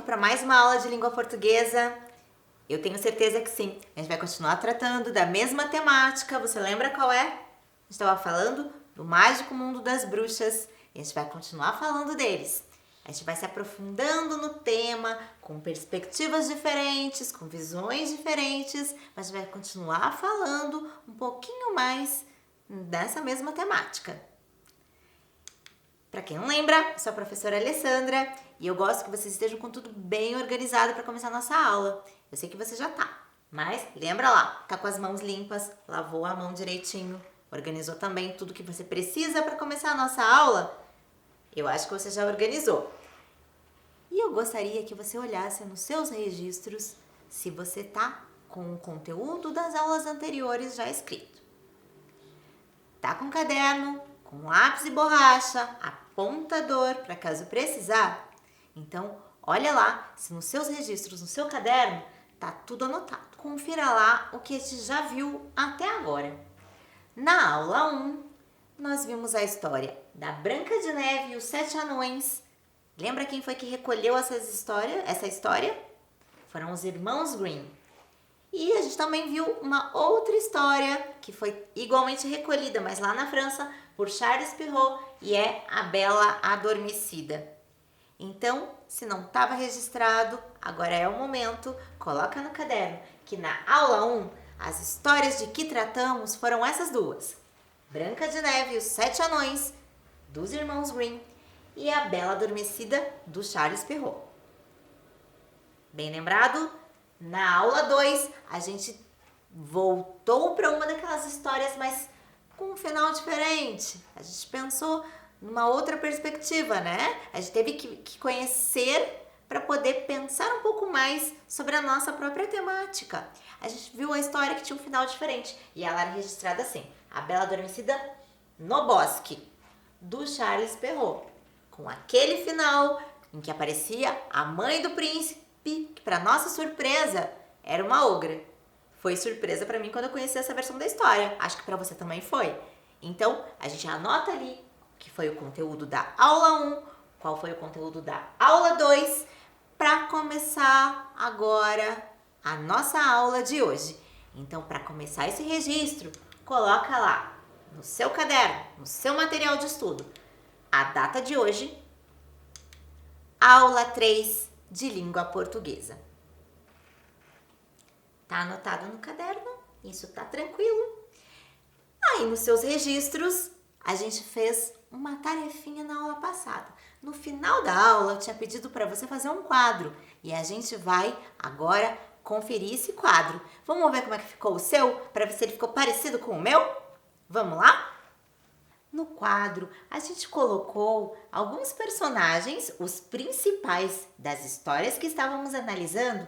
pronto para mais uma aula de língua portuguesa? Eu tenho certeza que sim. A gente vai continuar tratando da mesma temática. Você lembra qual é? A gente estava falando do mágico mundo das bruxas. E a gente vai continuar falando deles. A gente vai se aprofundando no tema, com perspectivas diferentes, com visões diferentes, mas a gente vai continuar falando um pouquinho mais dessa mesma temática. Para quem não lembra, sou a professora Alessandra e eu gosto que vocês estejam com tudo bem organizado para começar a nossa aula. Eu sei que você já tá, mas lembra lá, tá com as mãos limpas, lavou a mão direitinho, organizou também tudo que você precisa para começar a nossa aula? Eu acho que você já organizou. E eu gostaria que você olhasse nos seus registros se você tá com o conteúdo das aulas anteriores já escrito. Tá com caderno, com lápis e borracha, apontador para caso precisar? Então, olha lá se nos seus registros, no seu caderno, tá tudo anotado. Confira lá o que você já viu até agora. Na aula 1, nós vimos a história da Branca de Neve e os 7 Anões. Lembra quem foi que recolheu essa história? Foram os irmãos Grimm. E a gente também viu uma outra história que foi igualmente recolhida, mas lá na França, por Charles Perrault, e é A Bela Adormecida. Então, se não estava registrado, agora é o momento, coloca no caderno que na aula 1, as histórias de que tratamos foram essas duas. Branca de Neve e os 7 Anões, dos irmãos Grimm, e A Bela Adormecida, do Charles Perrault. Bem lembrado? Na aula 2, a gente voltou para uma daquelas histórias, mas com um final diferente. A gente pensou numa outra perspectiva, né? A gente teve que conhecer para poder pensar um pouco mais sobre a nossa própria temática. A gente viu a história que tinha um final diferente e ela era registrada assim: A Bela Adormecida no Bosque, do Charles Perrault, com aquele final em que aparecia a mãe do príncipe, que para nossa surpresa era uma ogra. Foi surpresa para mim quando eu conheci essa versão da história. Acho que para você também foi. Então, a gente anota ali que foi o conteúdo da aula 1, qual foi o conteúdo da aula 2, para começar agora a nossa aula de hoje. Então, para começar esse registro, coloca lá no seu caderno, no seu material de estudo, a data de hoje, aula 3 de língua portuguesa. Tá anotado no caderno? Isso tá tranquilo? Aí nos seus registros, a gente fez uma tarefinha na aula passada. No final da aula, eu tinha pedido para você fazer um quadro e a gente vai agora conferir esse quadro. Vamos ver como é que ficou o seu, para ver se ele ficou parecido com o meu? Vamos lá? No quadro, a gente colocou alguns personagens, os principais das histórias que estávamos analisando,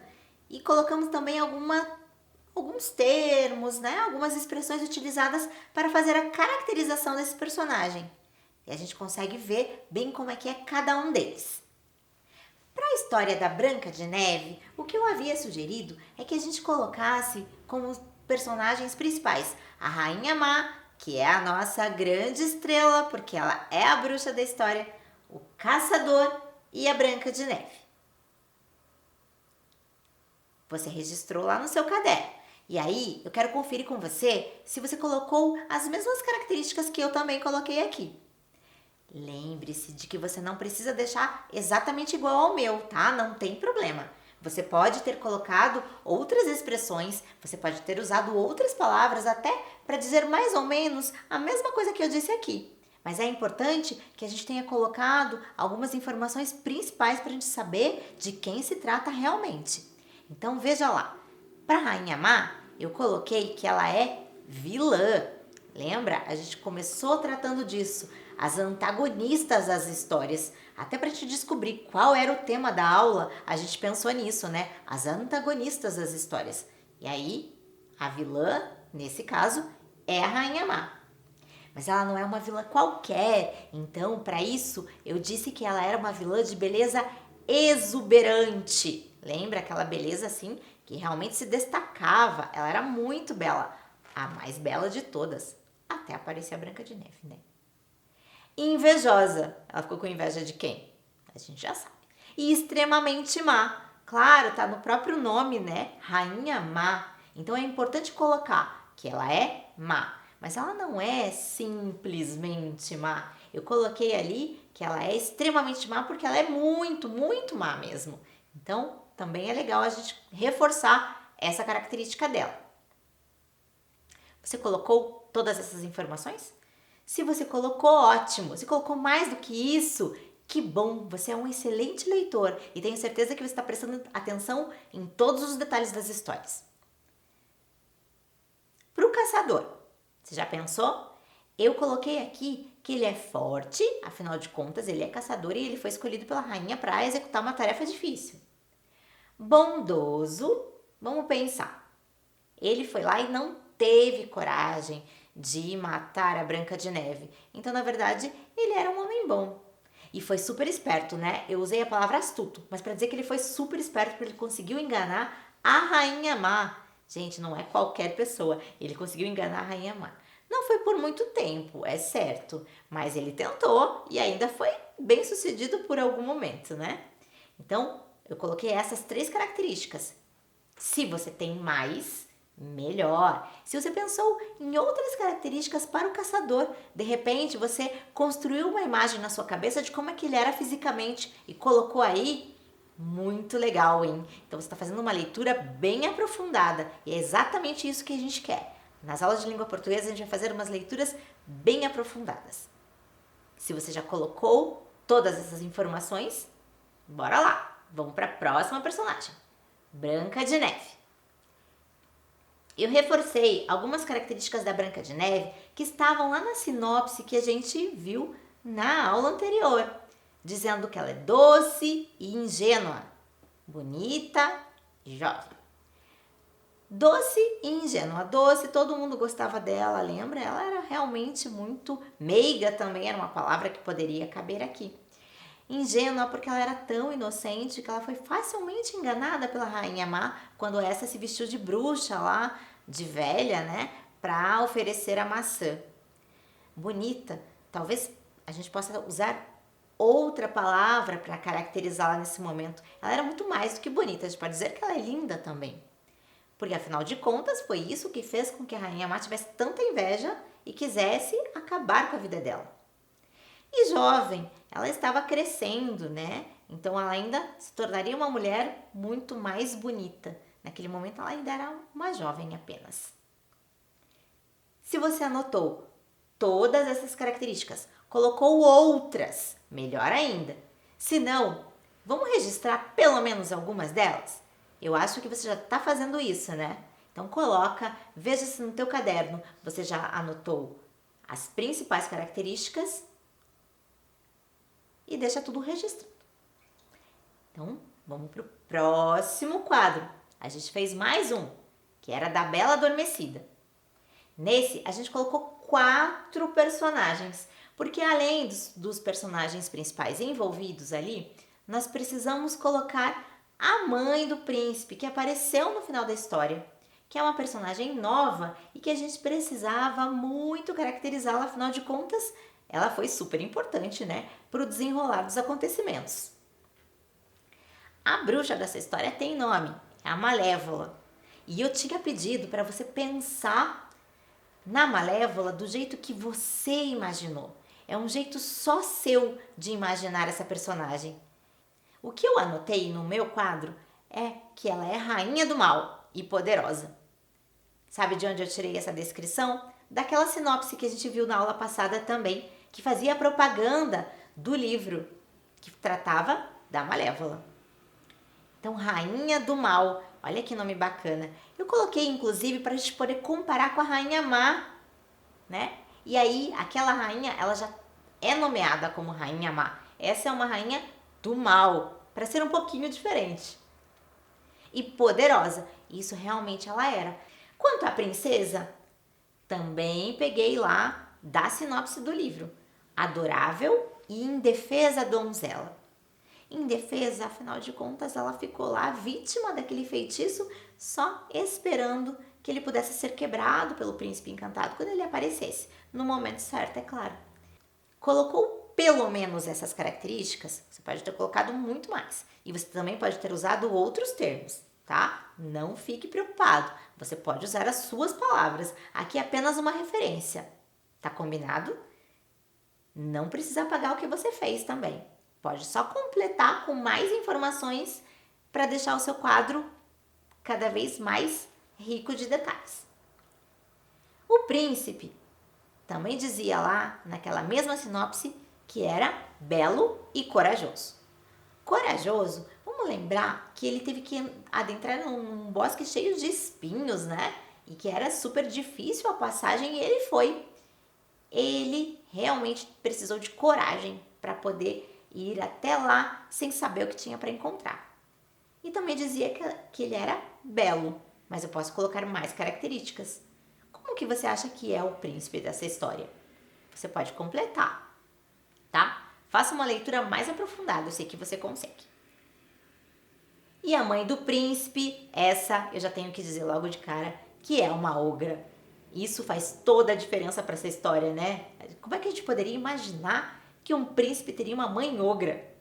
e colocamos também alguns termos, né? Algumas expressões utilizadas para fazer a caracterização desse personagem. E a gente consegue ver bem como é que é cada um deles. Para a história da Branca de Neve, o que eu havia sugerido é que a gente colocasse como personagens principais a Rainha Má, que é a nossa grande estrela, porque ela é a bruxa da história, o Caçador e a Branca de Neve. Você registrou lá no seu caderno. E aí, eu quero conferir com você se você colocou as mesmas características que eu também coloquei aqui. Lembre-se de que você não precisa deixar exatamente igual ao meu, tá? Não tem problema. Você pode ter colocado outras expressões, você pode ter usado outras palavras até para dizer mais ou menos a mesma coisa que eu disse aqui. Mas é importante que a gente tenha colocado algumas informações principais para a gente saber de quem se trata realmente. Então veja lá, para a Rainha Má, eu coloquei que ela é vilã. Lembra? A gente começou tratando disso, as antagonistas das histórias. Até para a gente descobrir qual era o tema da aula, a gente pensou nisso, né? As antagonistas das histórias. E aí, a vilã, nesse caso, é a Rainha Má. Mas ela não é uma vilã qualquer. Então, para isso, eu disse que ela era uma vilã de beleza exuberante. Lembra aquela beleza assim que realmente se destacava? Ela era muito bela, a mais bela de todas, até aparecer a Branca de Neve, né? Invejosa. Ela ficou com inveja de quem? A gente já sabe. E extremamente má. Claro, tá no próprio nome, né? Rainha má. Então é importante colocar que ela é má, mas ela não é simplesmente má. Eu coloquei ali que ela é extremamente má porque ela é muito, muito má mesmo. Então, também é legal a gente reforçar essa característica dela. Você colocou todas essas informações? Se você colocou, ótimo. Se colocou mais do que isso, que bom, você é um excelente leitor e tenho certeza que você está prestando atenção em todos os detalhes das histórias. Para o caçador, você já pensou? Eu coloquei aqui que ele é forte, afinal de contas ele é caçador e ele foi escolhido pela rainha para executar uma tarefa difícil. Bondoso, vamos pensar. Ele foi lá e não teve coragem de matar a Branca de Neve. Então, na verdade, ele era um homem bom. E foi super esperto, né? Eu usei a palavra astuto, mas para dizer que ele foi super esperto porque ele conseguiu enganar a Rainha Má. Gente, não é qualquer pessoa. Ele conseguiu enganar a Rainha Má. Não foi por muito tempo, é certo, mas ele tentou e ainda foi bem sucedido por algum momento, né? Então, eu coloquei essas 3 características. Se você tem mais, melhor. Se você pensou em outras características para o caçador, de repente você construiu uma imagem na sua cabeça de como é que ele era fisicamente e colocou aí, muito legal, hein? Então você está fazendo uma leitura bem aprofundada e é exatamente isso que a gente quer. Nas aulas de língua portuguesa a gente vai fazer umas leituras bem aprofundadas. Se você já colocou todas essas informações, bora lá! Vamos para a próxima personagem, Branca de Neve. Eu reforcei algumas características da Branca de Neve que estavam lá na sinopse que a gente viu na aula anterior, dizendo que ela é doce e ingênua, bonita e jovem. Doce e ingênua. Doce, todo mundo gostava dela, lembra? Ela era realmente muito meiga também, era uma palavra que poderia caber aqui. Ingênua porque ela era tão inocente que ela foi facilmente enganada pela Rainha Má quando essa se vestiu de bruxa lá, de velha, né? Para oferecer a maçã. Bonita, talvez a gente possa usar outra palavra para caracterizá-la nesse momento. Ela era muito mais do que bonita, a gente pode dizer que ela é linda também. Porque afinal de contas foi isso que fez com que a Rainha Má tivesse tanta inveja e quisesse acabar com a vida dela. E jovem, ela estava crescendo, né? Então ela ainda se tornaria uma mulher muito mais bonita. Naquele momento ela ainda era uma jovem apenas. Se você anotou todas essas características, colocou outras, melhor ainda. Se não, vamos registrar pelo menos algumas delas? Eu acho que você já está fazendo isso, né? Então coloca, veja se no teu caderno você já anotou as principais características e deixa tudo registrado. Então, vamos para o próximo quadro. A gente fez mais um, que era da Bela Adormecida. Nesse, a gente colocou 4 personagens, porque além dos personagens principais envolvidos ali, nós precisamos colocar a mãe do príncipe, que apareceu no final da história, que é uma personagem nova e que a gente precisava muito caracterizá-la, afinal de contas, ela foi super importante, né, para o desenrolar dos acontecimentos. A bruxa dessa história tem nome, é a Malévola. E eu tinha pedido para você pensar na Malévola do jeito que você imaginou. É um jeito só seu de imaginar essa personagem. O que eu anotei no meu quadro é que ela é rainha do mal e poderosa. Sabe de onde eu tirei essa descrição? Daquela sinopse que a gente viu na aula passada também, que fazia propaganda do livro que tratava da Malévola. Então, rainha do mal, olha que nome bacana. Eu coloquei, inclusive, para a gente poder comparar com a rainha má, né? E aí, aquela rainha, ela já é nomeada como rainha má. Essa é uma rainha do mal, para ser um pouquinho diferente. E poderosa, isso realmente ela era. Quanto à princesa, também peguei lá da sinopse do livro. Adorável e indefesa donzela. Indefesa, afinal de contas, ela ficou lá vítima daquele feitiço, só esperando que ele pudesse ser quebrado pelo príncipe encantado quando ele aparecesse, no momento certo, é claro. Colocou pelo menos essas características, você pode ter colocado muito mais. E você também pode ter usado outros termos, tá? Não fique preocupado. Você pode usar as suas palavras. Aqui é apenas uma referência. Tá combinado? Não precisa apagar o que você fez também. Pode só completar com mais informações para deixar o seu quadro cada vez mais rico de detalhes. O príncipe também dizia lá, naquela mesma sinopse, que era belo e corajoso. Corajoso, vamos lembrar que ele teve que adentrar num bosque cheio de espinhos, né? E que era super difícil a passagem e ele foi. Ele realmente precisou de coragem para poder ir até lá sem saber o que tinha para encontrar. E também dizia que ele era belo, mas eu posso colocar mais características. Como que você acha que é o príncipe dessa história? Você pode completar, tá? Faça uma leitura mais aprofundada, eu sei que você consegue. E a mãe do príncipe, essa eu já tenho que dizer logo de cara, que é uma ogra. Isso faz toda a diferença para essa história, né? Como é que a gente poderia imaginar que um príncipe teria uma mãe ogra?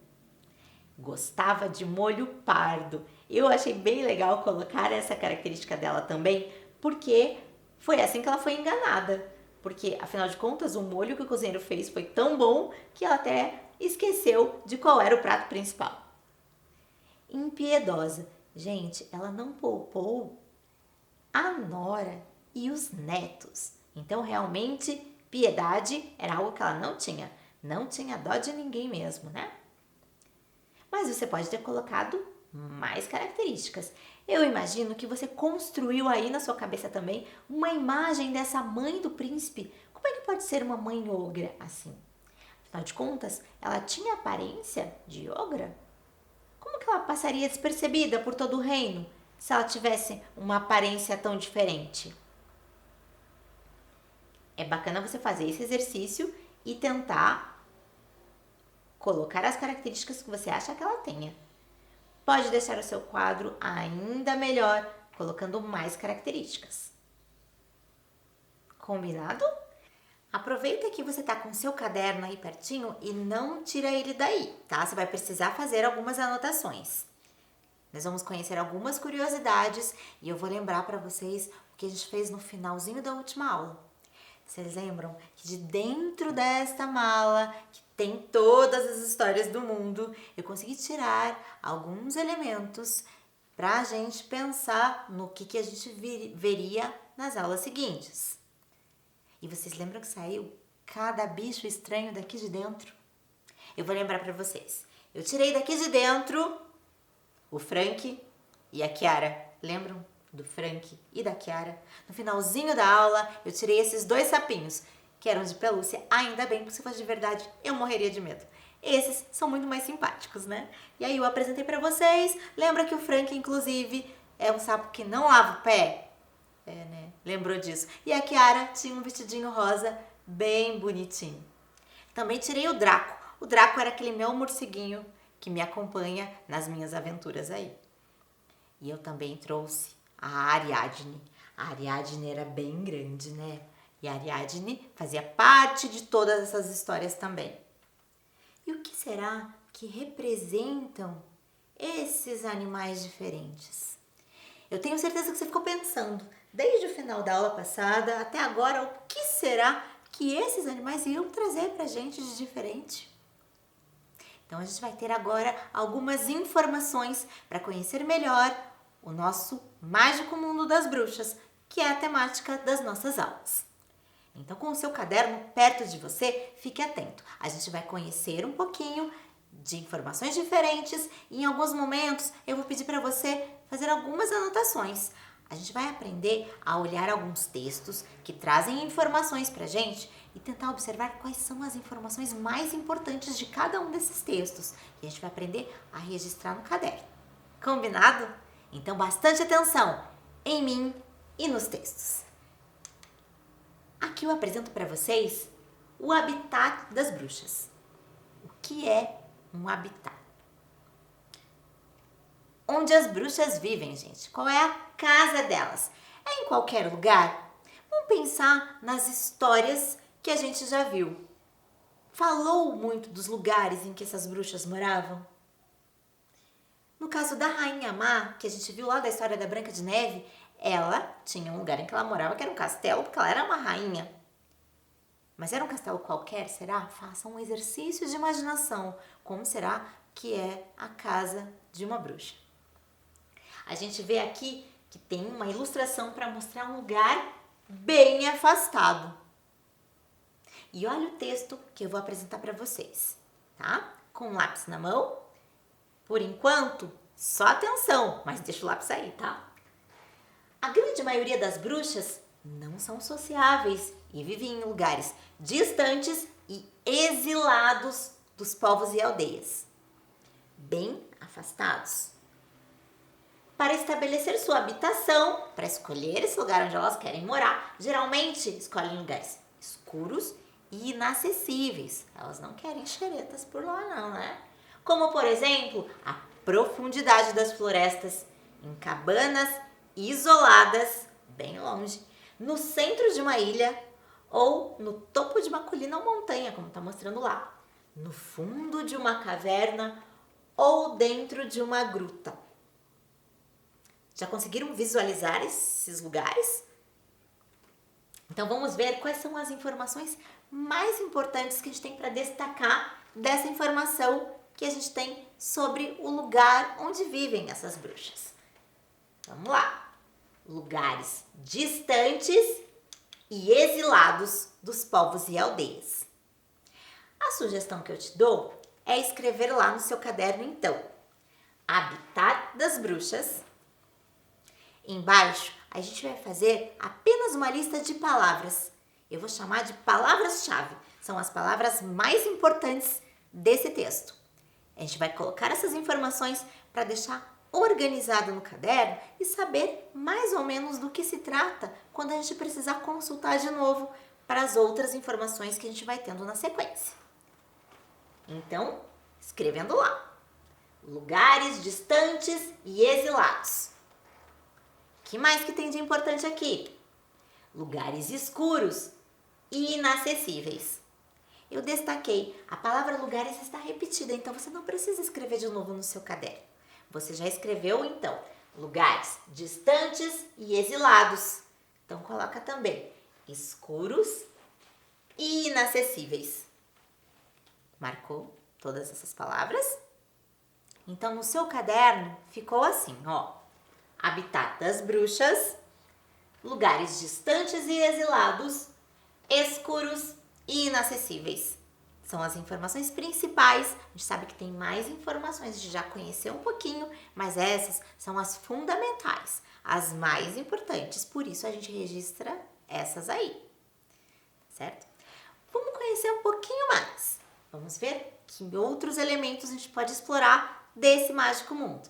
Gostava de molho pardo. Eu achei bem legal colocar essa característica dela também, porque foi assim que ela foi enganada. Porque, afinal de contas, o molho que o cozinheiro fez foi tão bom que ela até esqueceu de qual era o prato principal. Impiedosa. Gente, ela não poupou a nora e os netos. Então, realmente, piedade era algo que ela não tinha. Não tinha dó de ninguém mesmo, né? Mas você pode ter colocado mais características. Eu imagino que você construiu aí na sua cabeça também uma imagem dessa mãe do príncipe. Como é que pode ser uma mãe ogra assim? Afinal de contas, ela tinha aparência de ogra? Como que ela passaria despercebida por todo o reino se ela tivesse uma aparência tão diferente? É bacana você fazer esse exercício e tentar colocar as características que você acha que ela tenha. Pode deixar o seu quadro ainda melhor, colocando mais características. Combinado? Aproveita que você está com o seu caderno aí pertinho e não tira ele daí, tá? Você vai precisar fazer algumas anotações. Nós vamos conhecer algumas curiosidades e eu vou lembrar para vocês o que a gente fez no finalzinho da última aula. Vocês lembram que de dentro desta mala, que tem todas as histórias do mundo, eu consegui tirar alguns elementos para a gente pensar no que a gente veria nas aulas seguintes. E vocês lembram que saiu cada bicho estranho daqui de dentro? Eu vou lembrar para vocês. Eu tirei daqui de dentro o Frank e a Kiara. Lembram do Frank e da Kiara? No finalzinho da aula, eu tirei esses 2 sapinhos, que eram de pelúcia. Ainda bem, porque se fosse de verdade, eu morreria de medo. Esses são muito mais simpáticos, né? E aí eu apresentei pra vocês. Lembra que o Frank, inclusive, é um sapo que não lava o pé? É, né? Lembrou disso. E a Kiara tinha um vestidinho rosa bem bonitinho. Também tirei o Draco. O Draco era aquele meu morceguinho que me acompanha nas minhas aventuras aí. E eu também trouxe a Ariadne. A Ariadne era bem grande, né? E a Ariadne fazia parte de todas essas histórias também. E o que será que representam esses animais diferentes? Eu tenho certeza que você ficou pensando, desde o final da aula passada até agora, o que será que esses animais iam trazer pra gente de diferente? Então a gente vai ter agora algumas informações para conhecer melhor o nosso mágico mundo das bruxas, que é a temática das nossas aulas. Então, com o seu caderno perto de você, fique atento. A gente vai conhecer um pouquinho de informações diferentes e em alguns momentos eu vou pedir para você fazer algumas anotações. A gente vai aprender a olhar alguns textos que trazem informações para a gente e tentar observar quais são as informações mais importantes de cada um desses textos. E a gente vai aprender a registrar no caderno. Combinado? Então, bastante atenção em mim e nos textos. Aqui eu apresento para vocês o habitat das bruxas. O que é um habitat? Onde as bruxas vivem, gente. Qual é a casa delas? É em qualquer lugar? Vamos pensar nas histórias que a gente já viu. falou muito dos lugares em que essas bruxas moravam? No caso da Rainha Má, que a gente viu lá da história da Branca de Neve, ela tinha um lugar em que ela morava que era um castelo, porque ela era uma rainha. Mas era um castelo qualquer, será? Faça um exercício de imaginação. Como será que é a casa de uma bruxa? A gente vê aqui que tem uma ilustração para mostrar um lugar bem afastado. E olha o texto que eu vou apresentar para vocês, tá? Com um lápis na mão. Por enquanto, só atenção, mas deixa o lápis aí, tá? A grande maioria das bruxas não são sociáveis e vivem em lugares distantes e exilados dos povos e aldeias, bem afastados. Para estabelecer sua habitação, para escolher esse lugar onde elas querem morar, geralmente escolhem lugares escuros e inacessíveis. Elas não querem xeretas por lá não, né? Como, por exemplo, a profundidade das florestas, em cabanas isoladas, bem longe, no centro de uma ilha ou no topo de uma colina ou montanha, como está mostrando lá, no fundo de uma caverna ou dentro de uma gruta. Já conseguiram visualizar esses lugares? Então vamos ver quais são as informações mais importantes que a gente tem para destacar dessa informação que a gente tem sobre o lugar onde vivem essas bruxas. Vamos lá! Lugares distantes e exilados dos povos e aldeias. A sugestão que eu te dou é escrever lá no seu caderno, então, Habitat das Bruxas. Embaixo, a gente vai fazer apenas uma lista de palavras. Eu vou chamar de palavras-chave. São as palavras mais importantes desse texto. A gente vai colocar essas informações para deixar organizado no caderno e saber mais ou menos do que se trata quando a gente precisar consultar de novo para as outras informações que a gente vai tendo na sequência. Então, escrevendo lá. Lugares distantes e exilados. O que mais que tem de importante aqui? Lugares escuros e inacessíveis. Eu destaquei, a palavra lugares está repetida, então você não precisa escrever de novo no seu caderno. Você já escreveu, então, lugares distantes e exilados. Então, coloca também escuros e inacessíveis. Marcou todas essas palavras? Então, no seu caderno ficou assim, ó. Habitat das bruxas, lugares distantes e exilados, escuros e inacessíveis. São as informações principais. A gente sabe que tem mais informações, a gente já conheceu um pouquinho, mas essas são as fundamentais, as mais importantes. Por isso a gente registra essas aí, certo? Vamos conhecer um pouquinho mais. Vamos ver que outros elementos a gente pode explorar desse mágico mundo.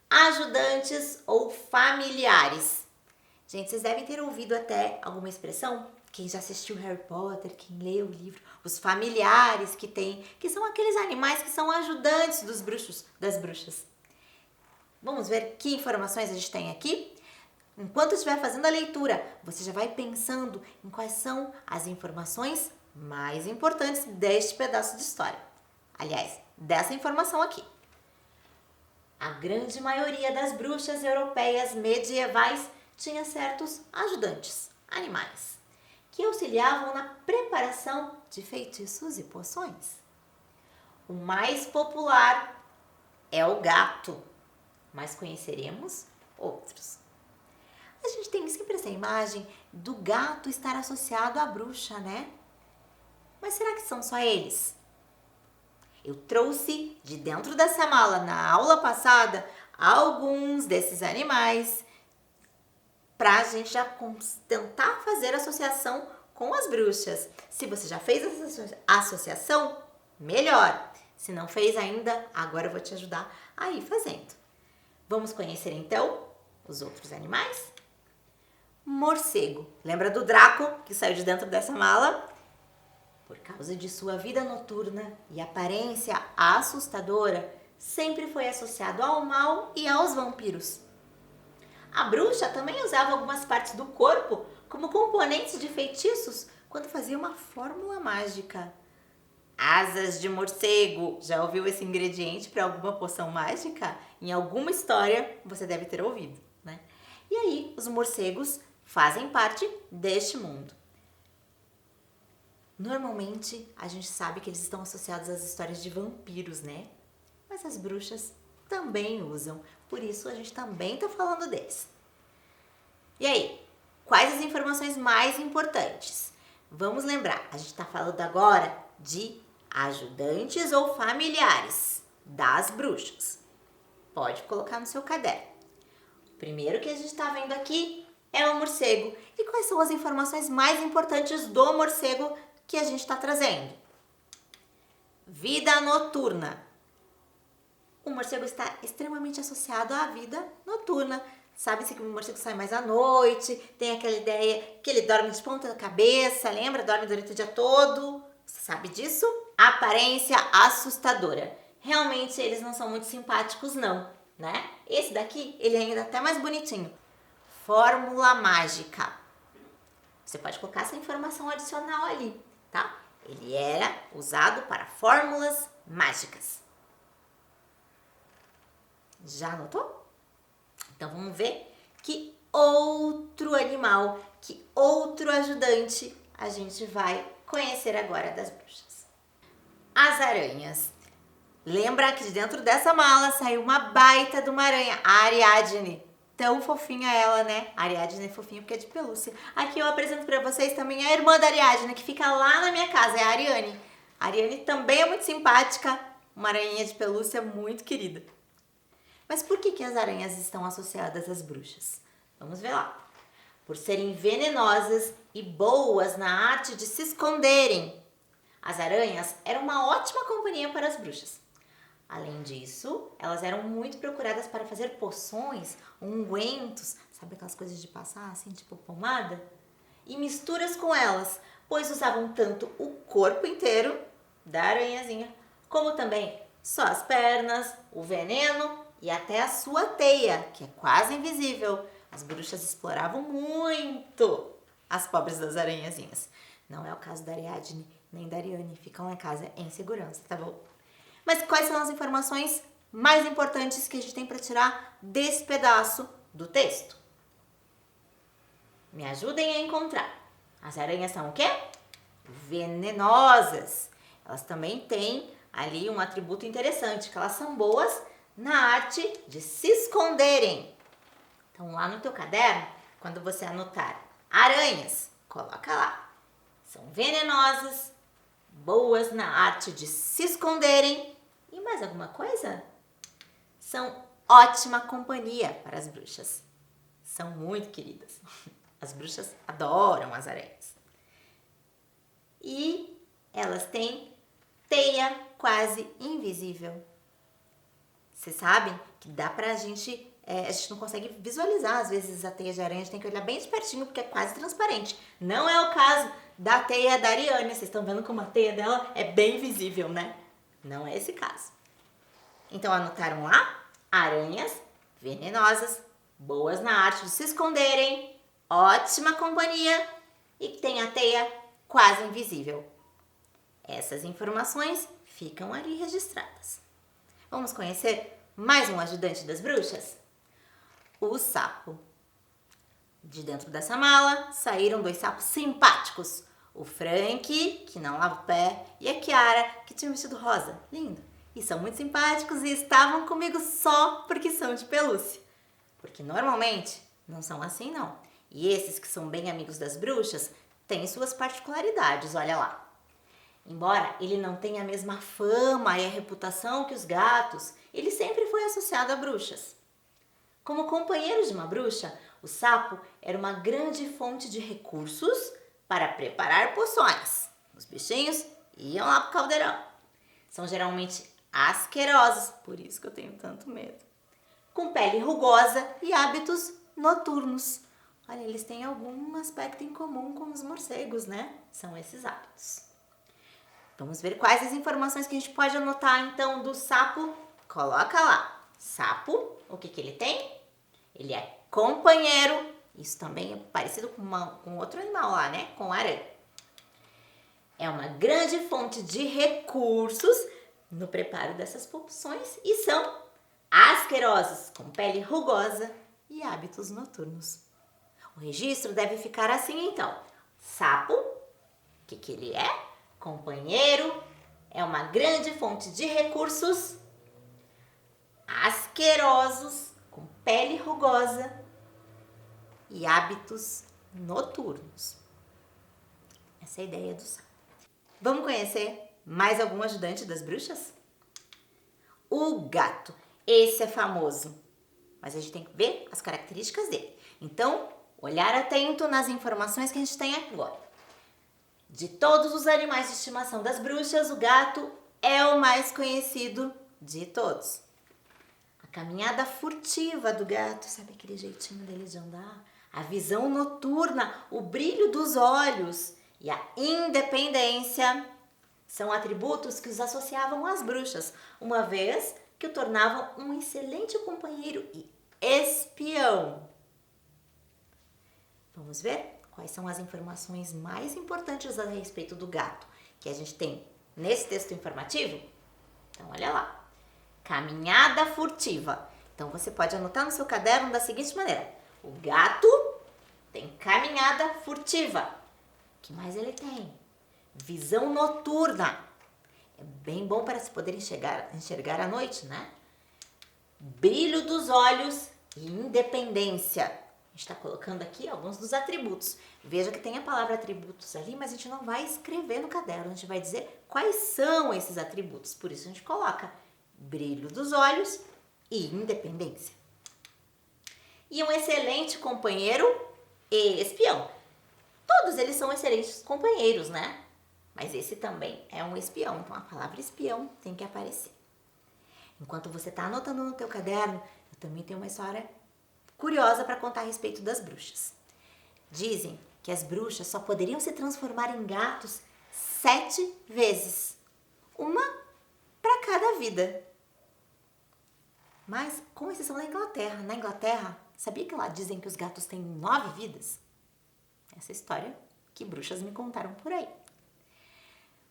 Ajudantes ou familiares. Gente, vocês devem ter ouvido até alguma expressão. Quem já assistiu Harry Potter, quem leu o livro, os familiares que tem, que são aqueles animais que são ajudantes dos bruxos, das bruxas. Vamos ver que informações a gente tem aqui? Enquanto estiver fazendo a leitura, você já vai pensando em quais são as informações mais importantes deste pedaço de história. Aliás, dessa informação aqui. A grande maioria das bruxas europeias medievais tinha certos ajudantes, animais, que auxiliavam na preparação de feitiços e poções. O mais popular é o gato, mas conheceremos outros. A gente tem sempre essa imagem do gato estar associado à bruxa, né? Mas será que são só eles? Eu trouxe de dentro dessa mala, na aula passada, alguns desses animais para a gente já tentar fazer associação com as bruxas. Se você já fez essa associação, melhor. Se não fez ainda, agora eu vou te ajudar a ir fazendo. Vamos conhecer então os outros animais? Morcego. Lembra do Draco que saiu de dentro dessa mala? Por causa de sua vida noturna e aparência assustadora, sempre foi associado ao mal e aos vampiros. A bruxa também usava algumas partes do corpo como componentes de feitiços quando fazia uma fórmula mágica. Asas de morcego. Já ouviu esse ingrediente para alguma poção mágica? Em alguma história você deve ter ouvido, né? E aí, os morcegos fazem parte deste mundo. Normalmente, a gente sabe que eles estão associados às histórias de vampiros, né? Mas as bruxas também usam, por isso a gente também está falando deles. E aí, quais as informações mais importantes? Vamos lembrar, a gente está falando agora de ajudantes ou familiares das bruxas. Pode colocar no seu caderno. O primeiro que a gente está vendo aqui é o morcego. E quais são as informações mais importantes do morcego que a gente está trazendo? Vida noturna. O morcego está extremamente associado à vida noturna. Sabe-se que o morcego sai mais à noite, tem aquela ideia que ele dorme de ponta cabeça, lembra? Dorme durante o dia todo. Você sabe disso? Aparência assustadora. Realmente eles não são muito simpáticos não, né? Esse daqui, ele é ainda até mais bonitinho. Fórmula mágica. Você pode colocar essa informação adicional ali, tá? Ele era usado para fórmulas mágicas. Já anotou? Então vamos ver que outro animal, que outro ajudante a gente vai conhecer agora das bruxas. As aranhas. Lembra que de dentro dessa mala saiu uma baita de uma aranha, a Ariadne. Tão fofinha ela, né? A Ariadne é fofinha porque é de pelúcia. Aqui eu apresento pra vocês também a irmã da Ariadne, que fica lá na minha casa, é a Ariane. A Ariane também é muito simpática, uma aranhinha de pelúcia muito querida. Mas por que as aranhas estão associadas às bruxas? Vamos ver lá. Por serem venenosas e boas na arte de se esconderem. As aranhas eram uma ótima companhia para as bruxas. Além disso, elas eram muito procuradas para fazer poções, ungüentos, sabe aquelas coisas de passar assim, tipo pomada? E misturas com elas, pois usavam tanto o corpo inteiro da aranhazinha, como também só as pernas, o veneno e até a sua teia, que é quase invisível. As bruxas exploravam muito as pobres das aranhazinhas. Não é o caso da Ariadne nem da Ariane, ficam lá em casa em segurança, tá bom? Mas quais são as informações mais importantes que a gente tem para tirar desse pedaço do texto? Me ajudem a encontrar. As aranhas são o quê? Venenosas. Elas também têm ali um atributo interessante, que elas são boas na arte de se esconderem. Então, lá no teu caderno, quando você anotar aranhas, coloca lá. São venenosas, boas na arte de se esconderem. E mais alguma coisa? São ótima companhia para as bruxas. São muito queridas. As bruxas adoram as aranhas. E elas têm teia quase invisível. Vocês sabem que dá pra gente... a gente não consegue visualizar, às vezes, a teia de aranha. A gente tem que olhar bem de pertinho, porque é quase transparente. Não é o caso da teia da Ariane. Vocês estão vendo como a teia dela é bem visível, né? Não é esse caso. Então, anotaram lá? Aranhas venenosas, boas na arte de se esconderem, ótima companhia e tem a teia quase invisível. Essas informações ficam ali registradas. Vamos conhecer mais um ajudante das bruxas? O sapo. De dentro dessa mala saíram 2 sapos simpáticos. O Frank, que não lava o pé, e a Chiara, que tinha um vestido rosa. Lindo. E são muito simpáticos e estavam comigo só porque são de pelúcia. Porque normalmente não são assim, não. E esses que são bem amigos das bruxas têm suas particularidades, olha lá. Embora ele não tenha a mesma fama e a reputação que os gatos, ele sempre foi associado a bruxas. Como companheiro de uma bruxa, o sapo era uma grande fonte de recursos para preparar poções. Os bichinhos iam lá pro caldeirão. São geralmente asquerosos, por isso que eu tenho tanto medo. Com pele rugosa e hábitos noturnos. Olha, eles têm algum aspecto em comum com os morcegos, né? São esses hábitos. Vamos ver quais as informações que a gente pode anotar, então, do sapo. Coloca lá. Sapo, o que ele tem? Ele é companheiro. Isso também é parecido com outro animal lá, né? Com aranha. É uma grande fonte de recursos no preparo dessas porções e são asquerosos, com pele rugosa e hábitos noturnos. O registro deve ficar assim então. Sapo, o que ele é? Companheiro, é uma grande fonte de recursos, asquerosos, com pele rugosa e hábitos noturnos. Essa é a ideia do sapo. Vamos conhecer mais algum ajudante das bruxas? O gato. Esse é famoso, mas a gente tem que ver as características dele. Então, olhar atento nas informações que a gente tem agora. De todos os animais de estimação das bruxas, o gato é o mais conhecido de todos. A caminhada furtiva do gato, sabe aquele jeitinho dele de andar? A visão noturna, o brilho dos olhos e a independência são atributos que os associavam às bruxas, uma vez que o tornavam um excelente companheiro e espião. Vamos ver quais são as informações mais importantes a respeito do gato que a gente tem nesse texto informativo? Então, olha lá. Caminhada furtiva. Então, você pode anotar no seu caderno da seguinte maneira. O gato tem caminhada furtiva. O que mais ele tem? Visão noturna. É bem bom para se poder enxergar à noite, né? Brilho dos olhos e independência. A gente está colocando aqui alguns dos atributos. Veja que tem a palavra atributos ali, mas a gente não vai escrever no caderno. A gente vai dizer quais são esses atributos. Por isso a gente coloca brilho dos olhos e independência. E um excelente companheiro e espião. Todos eles são excelentes companheiros, né? Mas esse também é um espião. Então a palavra espião tem que aparecer. Enquanto você está anotando no teu caderno, eu também tenho uma história curiosa para contar a respeito das bruxas. Dizem que as bruxas só poderiam se transformar em gatos 7 vezes. Uma para cada vida. Mas com exceção da Inglaterra. Na Inglaterra, sabia que lá dizem que os gatos têm 9 vidas? Essa história que bruxas me contaram por aí.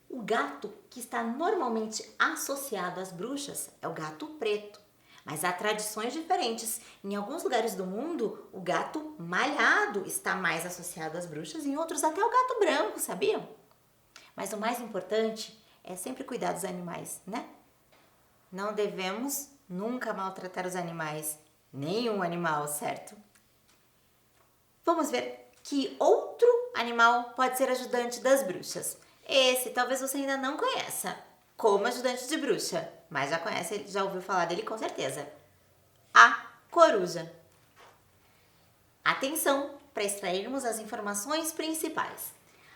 O gato que está normalmente associado às bruxas é o gato preto. Mas há tradições diferentes. Em alguns lugares do mundo, o gato malhado está mais associado às bruxas, em outros até o gato branco, sabiam? Mas o mais importante é sempre cuidar dos animais, né? Não devemos nunca maltratar os animais, nenhum animal, certo? Vamos ver que outro animal pode ser ajudante das bruxas. Esse talvez você ainda não conheça como ajudante de bruxa, mas já conhece, já ouviu falar dele com certeza. A coruja. Atenção para extrairmos as informações principais.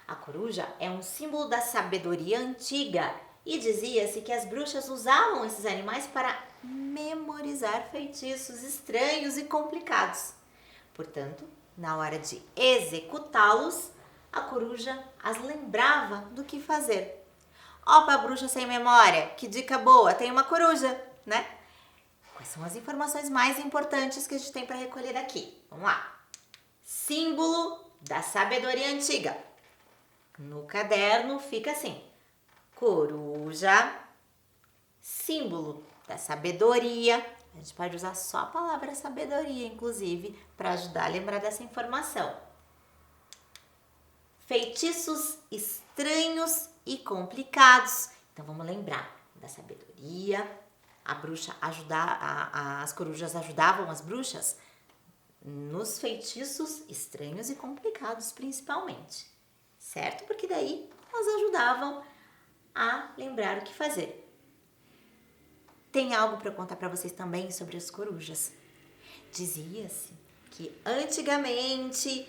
A coruja é um símbolo da sabedoria antiga e dizia-se que as bruxas usavam esses animais para memorizar feitiços estranhos e complicados. Portanto, na hora de executá-los, a coruja as lembrava do que fazer. Opa, bruxa sem memória, que dica boa, tem uma coruja, né? Quais são as informações mais importantes que a gente tem para recolher aqui? Vamos lá. Símbolo da sabedoria antiga. No caderno fica assim: coruja, símbolo da sabedoria. A gente pode usar só a palavra sabedoria, inclusive, para ajudar a lembrar dessa informação. Feitiços estranhos e complicados. Então vamos lembrar da sabedoria. As corujas ajudavam as bruxas nos feitiços estranhos e complicados, principalmente. Certo? Porque daí elas ajudavam a lembrar o que fazer. Tem algo para contar para vocês também sobre as corujas. Dizia-se que antigamente,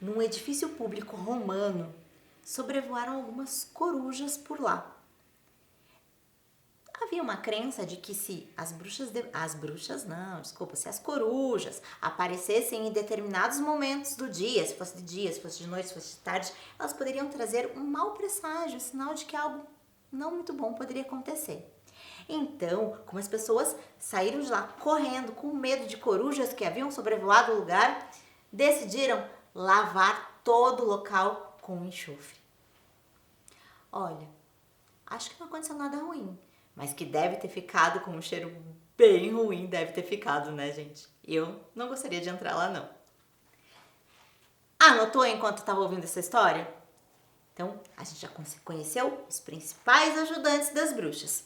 num edifício público romano, sobrevoaram algumas corujas por lá. Havia uma crença de que se as corujas aparecessem em determinados momentos do dia, se fosse de dia, se fosse de noite, se fosse de tarde, elas poderiam trazer um mau presságio, sinal de que algo não muito bom poderia acontecer. Então, como as pessoas saíram de lá correndo com medo de corujas que haviam sobrevoado o lugar, decidiram lavar todo o local com enxofre. Olha, acho que não aconteceu nada ruim, mas que deve ter ficado com um cheiro bem ruim, deve ter ficado, né, gente? Eu não gostaria de entrar lá, não. Anotou enquanto estava ouvindo essa história? Então, a gente já conheceu os principais ajudantes das bruxas.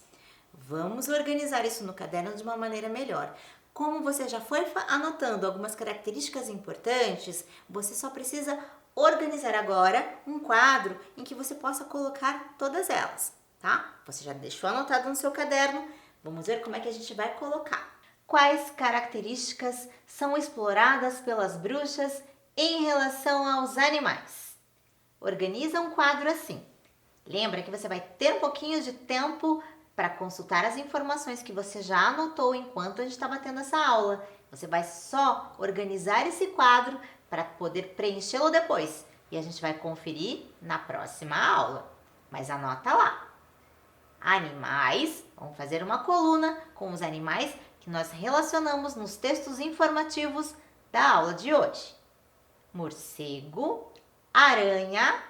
Vamos organizar isso no caderno de uma maneira melhor. Como você já foi anotando algumas características importantes, você só precisa organizar agora um quadro em que você possa colocar todas elas, tá? Você já deixou anotado no seu caderno, vamos ver como é que a gente vai colocar. Quais características são exploradas pelas bruxas em relação aos animais? Organiza um quadro assim. Lembra que você vai ter um pouquinho de tempo para consultar as informações que você já anotou enquanto a gente estava tendo essa aula. Você vai só organizar esse quadro para poder preenchê-lo depois. E a gente vai conferir na próxima aula. Mas anota lá. Animais, vamos fazer uma coluna com os animais que nós relacionamos nos textos informativos da aula de hoje. Morcego, aranha,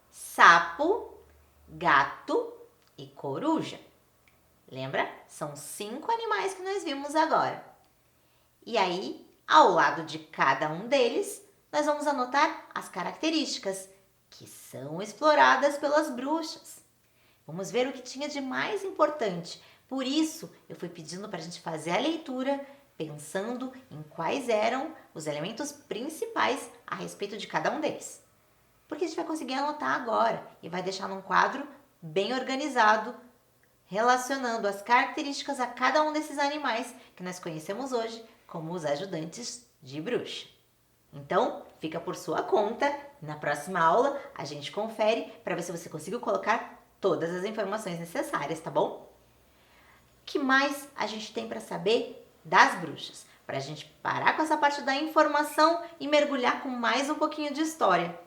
sapo, gato e coruja. Lembra? São 5 animais que nós vimos agora. E aí, ao lado de cada um deles, nós vamos anotar as características que são exploradas pelas bruxas. Vamos ver o que tinha de mais importante. Por isso, eu fui pedindo para a gente fazer a leitura pensando em quais eram os elementos principais a respeito de cada um deles. Porque a gente vai conseguir anotar agora e vai deixar num quadro bem organizado, relacionando as características a cada um desses animais que nós conhecemos hoje como os ajudantes de bruxa. Então, fica por sua conta. Na próxima aula, a gente confere para ver se você conseguiu colocar todas as informações necessárias, tá bom? O que mais a gente tem para saber das bruxas? Para a gente parar com essa parte da informação e mergulhar com mais um pouquinho de história.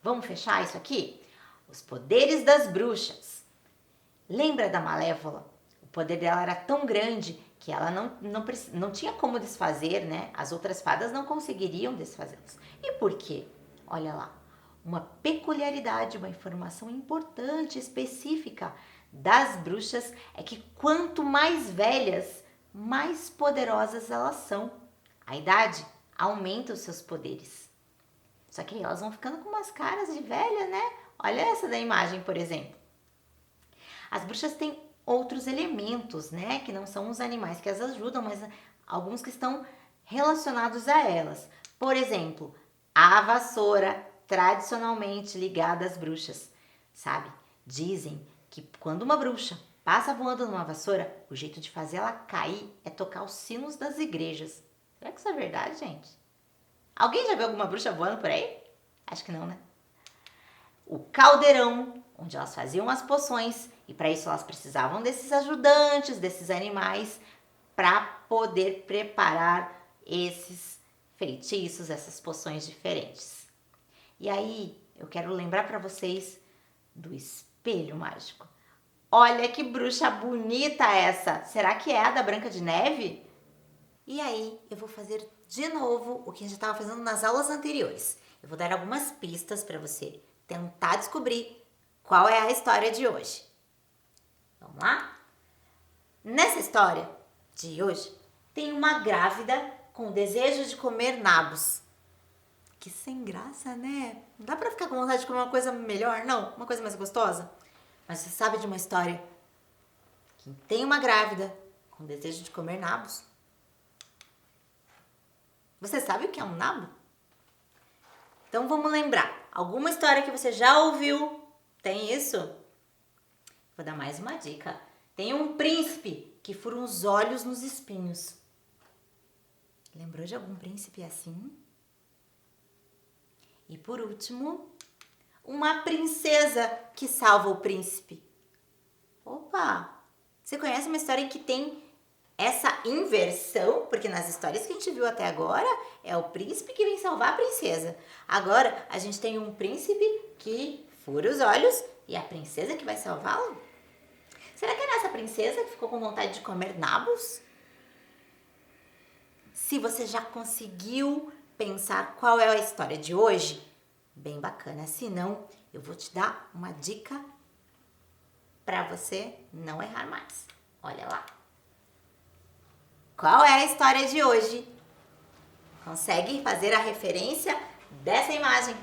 Vamos fechar isso aqui? Os poderes das bruxas. Lembra da Malévola? O poder dela era tão grande que ela não tinha como desfazer, né? As outras fadas não conseguiriam desfazê-los. E por quê? Olha lá, uma peculiaridade, uma informação importante, específica das bruxas é que quanto mais velhas, mais poderosas elas são. A idade aumenta os seus poderes. Só que elas vão ficando com umas caras de velha, né? Olha essa da imagem, por exemplo. As bruxas têm outros elementos, né? Que não são os animais que as ajudam, mas alguns que estão relacionados a elas. Por exemplo, a vassoura, tradicionalmente ligada às bruxas, sabe? Dizem que quando uma bruxa passa voando numa vassoura, o jeito de fazer ela cair é tocar os sinos das igrejas. Será que isso é verdade, gente? Alguém já viu alguma bruxa voando por aí? Acho que não, né? O caldeirão, onde elas faziam as poções, e para isso elas precisavam desses ajudantes, desses animais, para poder preparar esses feitiços, essas poções diferentes. E aí, eu quero lembrar para vocês do espelho mágico. Olha que bruxa bonita essa! Será que é a da Branca de Neve? E aí, eu vou fazer de novo o que a gente estava fazendo nas aulas anteriores. Eu vou dar algumas pistas para você tentar descobrir qual é a história de hoje. Vamos lá? Nessa história de hoje, tem uma grávida com o desejo de comer nabos. Que sem graça, né? Não dá pra ficar com vontade de comer uma coisa melhor, não? Uma coisa mais gostosa? Mas você sabe de uma história que tem uma grávida com desejo de comer nabos? Você sabe o que é um nabo? Então vamos lembrar. Alguma história que você já ouviu tem isso? Vou dar mais uma dica. Tem um príncipe que fura os olhos nos espinhos. Lembrou de algum príncipe assim? E por último, uma princesa que salva o príncipe. Opa! Você conhece uma história em que tem essa inversão? Porque nas histórias que a gente viu até agora, é o príncipe que vem salvar a princesa. Agora, a gente tem um príncipe que fura os olhos e a princesa que vai salvá-lo? Será que é essa princesa que ficou com vontade de comer nabos? Se você já conseguiu pensar qual é a história de hoje, bem bacana. Se não, eu vou te dar uma dica para você não errar mais. Olha lá. Qual é a história de hoje? Consegue fazer a referência dessa imagem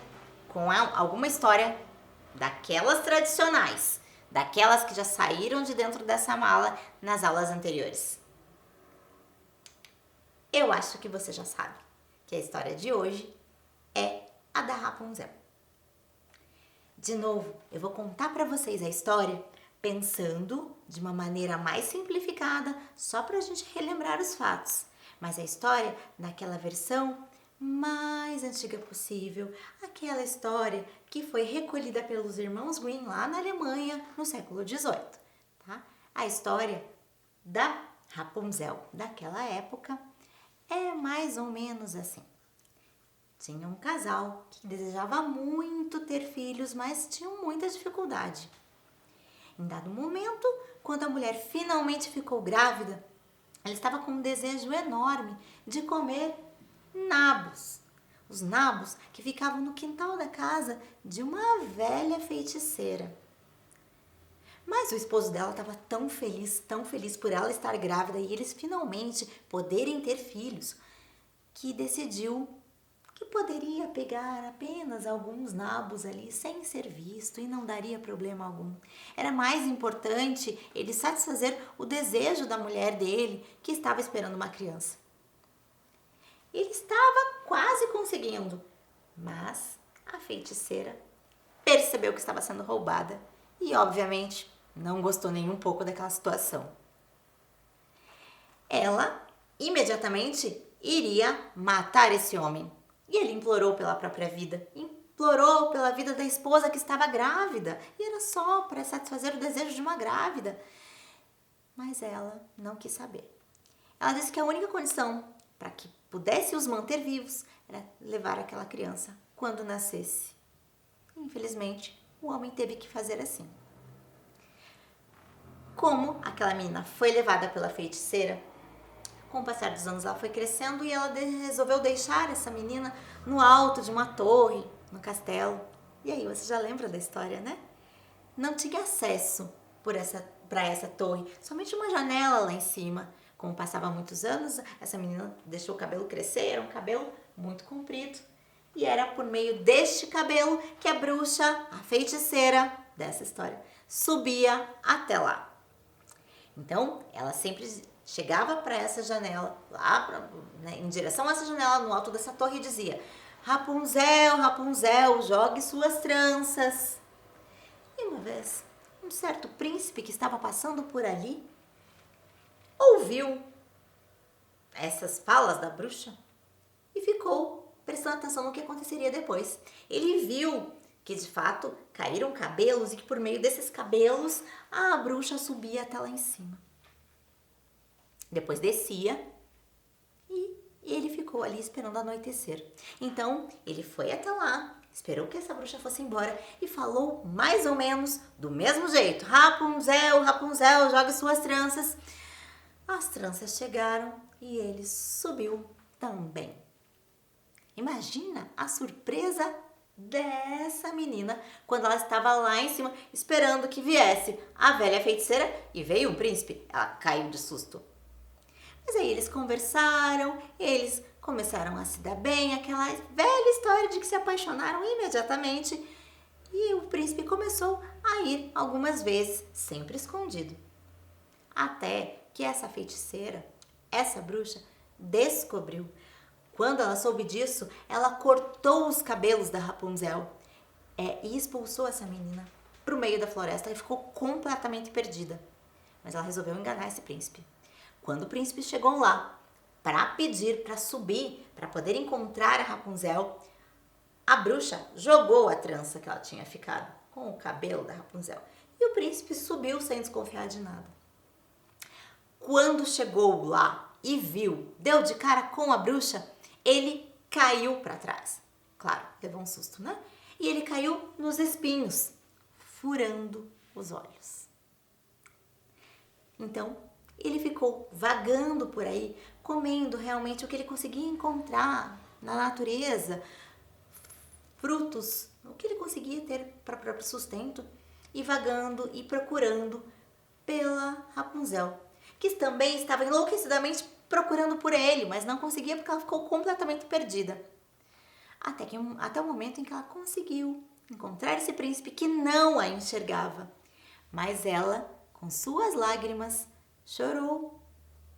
com alguma história daquelas tradicionais, daquelas que já saíram de dentro dessa mala nas aulas anteriores? Eu acho que você já sabe que a história de hoje é a da Rapunzel. De novo, eu vou contar para vocês a história pensando de uma maneira mais simplificada, só para a gente relembrar os fatos. Mas a história naquela versão mais antiga possível, aquela história que foi recolhida pelos irmãos Grimm lá na Alemanha no século XVIII. Tá? A história da Rapunzel daquela época é mais ou menos assim. Tinha um casal que desejava muito ter filhos, mas tinham muita dificuldade. Em dado momento, quando a mulher finalmente ficou grávida, ela estava com um desejo enorme de comer nabos. Os nabos que ficavam no quintal da casa de uma velha feiticeira. Mas o esposo dela estava tão feliz por ela estar grávida e eles finalmente poderem ter filhos, que decidiu que poderia pegar apenas alguns nabos ali sem ser visto e não daria problema algum. Era mais importante ele satisfazer o desejo da mulher dele, que estava esperando uma criança. Ele estava quase conseguindo, mas a feiticeira percebeu que estava sendo roubada e, obviamente, não gostou nem um pouco daquela situação. Ela imediatamente iria matar esse homem. E ele implorou pela própria vida, implorou pela vida da esposa que estava grávida. E era só para satisfazer o desejo de uma grávida. Mas ela não quis saber. Ela disse que a única condição para que pudesse os manter vivos era levar aquela criança quando nascesse. Infelizmente, o homem teve que fazer assim. Como aquela menina foi levada pela feiticeira, com o passar dos anos ela foi crescendo e ela resolveu deixar essa menina no alto de uma torre, no castelo. E aí, você já lembra da história, né? Não tinha acesso para essa torre, somente uma janela lá em cima. Como passava muitos anos, essa menina deixou o cabelo crescer, era um cabelo muito comprido. E era por meio deste cabelo que a bruxa, a feiticeira dessa história, subia até lá. Então, ela sempre chegava para essa janela, em direção a essa janela, no alto dessa torre, e dizia: Rapunzel, Rapunzel, jogue suas tranças. E uma vez, um certo príncipe que estava passando por ali ouviu essas falas da bruxa e ficou prestando atenção no que aconteceria depois. Ele viu que de fato caíram cabelos e que por meio desses cabelos a bruxa subia até lá em cima. Depois descia e ele ficou ali esperando anoitecer. Então ele foi até lá, esperou que essa bruxa fosse embora e falou mais ou menos do mesmo jeito: Rapunzel, Rapunzel, jogue suas tranças. As tranças chegaram e ele subiu também. Imagina a surpresa dessa menina quando ela estava lá em cima esperando que viesse a velha feiticeira e veio um príncipe. Ela caiu de susto. Mas aí eles conversaram, eles começaram a se dar bem, aquela velha história de que se apaixonaram imediatamente. E o príncipe começou a ir algumas vezes, sempre escondido. Até que essa feiticeira, essa bruxa, descobriu. Quando ela soube disso, ela cortou os cabelos da Rapunzel e expulsou essa menina para o meio da floresta e ficou completamente perdida. Mas ela resolveu enganar esse príncipe. Quando o príncipe chegou lá para pedir para subir, para poder encontrar a Rapunzel, a bruxa jogou a trança que ela tinha ficado com o cabelo da Rapunzel. E o príncipe subiu sem desconfiar de nada. Quando chegou lá e viu, deu de cara com a bruxa, ele caiu para trás. Claro, levou um susto, né? E ele caiu nos espinhos, furando os olhos. Então, ele ficou vagando por aí, comendo realmente o que ele conseguia encontrar na natureza, frutos, o que ele conseguia ter para próprio sustento. e vagando e procurando pela Rapunzel, que também estava enlouquecidamente procurando por ele, mas não conseguia porque ela ficou completamente perdida. Até o momento em que ela conseguiu encontrar esse príncipe que não a enxergava. Mas ela, com suas lágrimas, chorou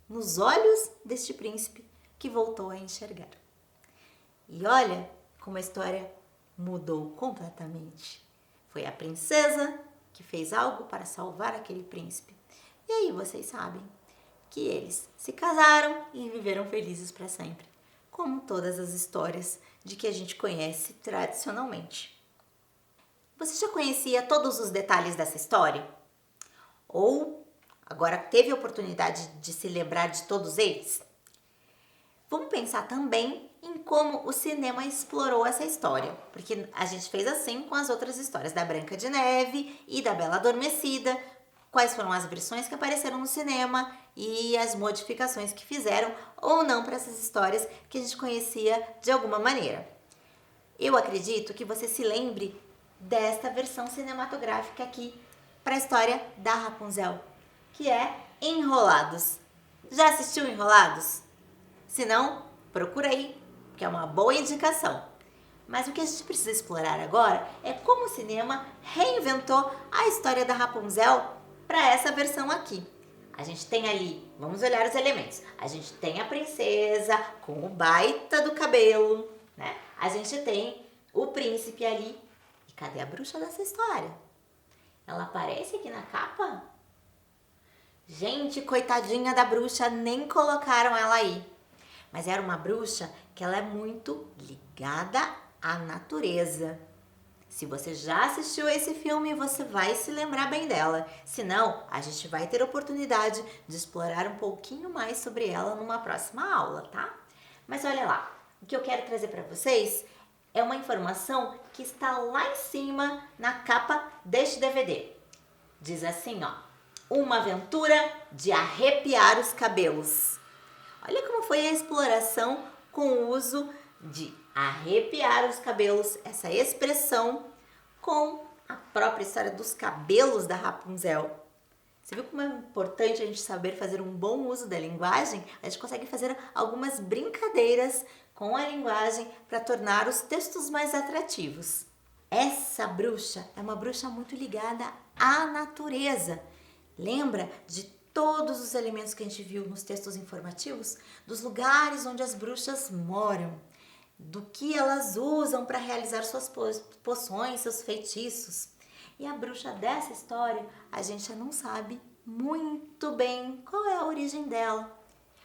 nos olhos deste príncipe que voltou a enxergar. E olha como a história mudou completamente. Foi a princesa que fez algo para salvar aquele príncipe. E aí vocês sabem que eles se casaram e viveram felizes para sempre, como todas as histórias de que a gente conhece tradicionalmente. Você já conhecia todos os detalhes dessa história? Ou agora teve a oportunidade de se lembrar de todos eles? Vamos pensar também em como o cinema explorou essa história, porque a gente fez assim com as outras histórias da Branca de Neve e da Bela Adormecida. Quais foram as versões que apareceram no cinema e as modificações que fizeram ou não para essas histórias que a gente conhecia de alguma maneira. Eu acredito que você se lembre desta versão cinematográfica aqui para a história da Rapunzel, que é Enrolados. Já assistiu Enrolados? Se não, procura aí, que é uma boa indicação. Mas o que a gente precisa explorar agora é como o cinema reinventou a história da Rapunzel para essa versão aqui. A gente tem ali, vamos olhar os elementos. A gente tem a princesa com o baita do cabelo, né? A gente tem o príncipe ali. E cadê a bruxa dessa história? Ela aparece aqui na capa? Gente, coitadinha da bruxa, nem colocaram ela aí. Mas era uma bruxa que ela é muito ligada à natureza. Se você já assistiu esse filme, você vai se lembrar bem dela. Se não, a gente vai ter oportunidade de explorar um pouquinho mais sobre ela numa próxima aula, tá? Mas olha lá, o que eu quero trazer para vocês é uma informação que está lá em cima na capa deste DVD. Diz assim, ó: uma aventura de arrepiar os cabelos. Olha como foi a exploração com o uso de arrepiar os cabelos, essa expressão com a própria história dos cabelos da Rapunzel. Você viu como é importante a gente saber fazer um bom uso da linguagem? A gente consegue fazer algumas brincadeiras com a linguagem para tornar os textos mais atrativos. Essa bruxa é uma bruxa muito ligada à natureza. Lembra de todos os elementos que a gente viu nos textos informativos? Dos lugares onde as bruxas moram, do que elas usam para realizar suas poções, seus feitiços. E a bruxa dessa história, a gente não sabe muito bem qual é a origem dela.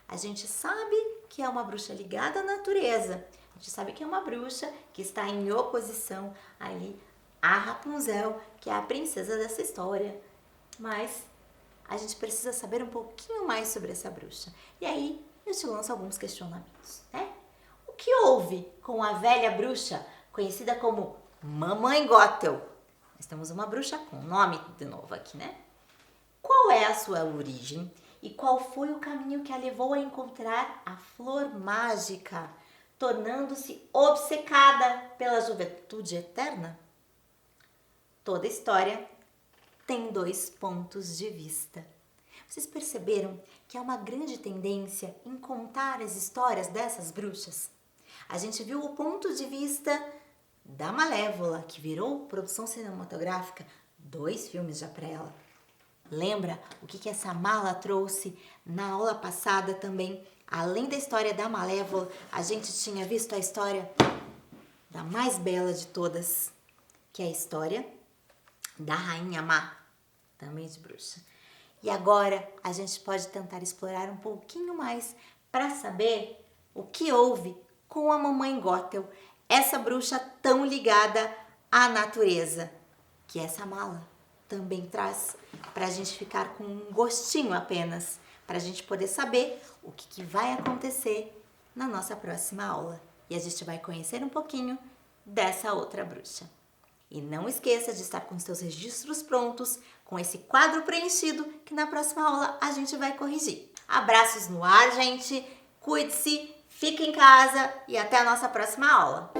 A gente sabe que é uma bruxa ligada à natureza. A gente sabe que é uma bruxa que está em oposição ali à Rapunzel, que é a princesa dessa história. Mas a gente precisa saber um pouquinho mais sobre essa bruxa. E aí eu te lanço alguns questionamentos, né? O que houve com a velha bruxa, conhecida como Mamãe Gothel? Nós temos uma bruxa com nome de novo aqui, né? Qual é a sua origem e qual foi o caminho que a levou a encontrar a flor mágica, tornando-se obcecada pela juventude eterna? Toda história tem dois pontos de vista. Vocês perceberam que há uma grande tendência em contar as histórias dessas bruxas? A gente viu o ponto de vista da Malévola, que virou produção cinematográfica, 2 filmes já para ela. Lembra o que essa mala trouxe na aula passada também? Além da história da Malévola, a gente tinha visto a história da mais bela de todas, que é a história da Rainha Má, também de bruxa. E agora a gente pode tentar explorar um pouquinho mais para saber o que houve com a Mamãe Gothel, essa bruxa tão ligada à natureza, que essa mala também traz para a gente ficar com um gostinho apenas, para a gente poder saber o que vai acontecer na nossa próxima aula. E a gente vai conhecer um pouquinho dessa outra bruxa. E não esqueça de estar com os seus registros prontos, com esse quadro preenchido, que na próxima aula a gente vai corrigir. Abraços no ar, gente. Cuide-se, fique em casa e até a nossa próxima aula.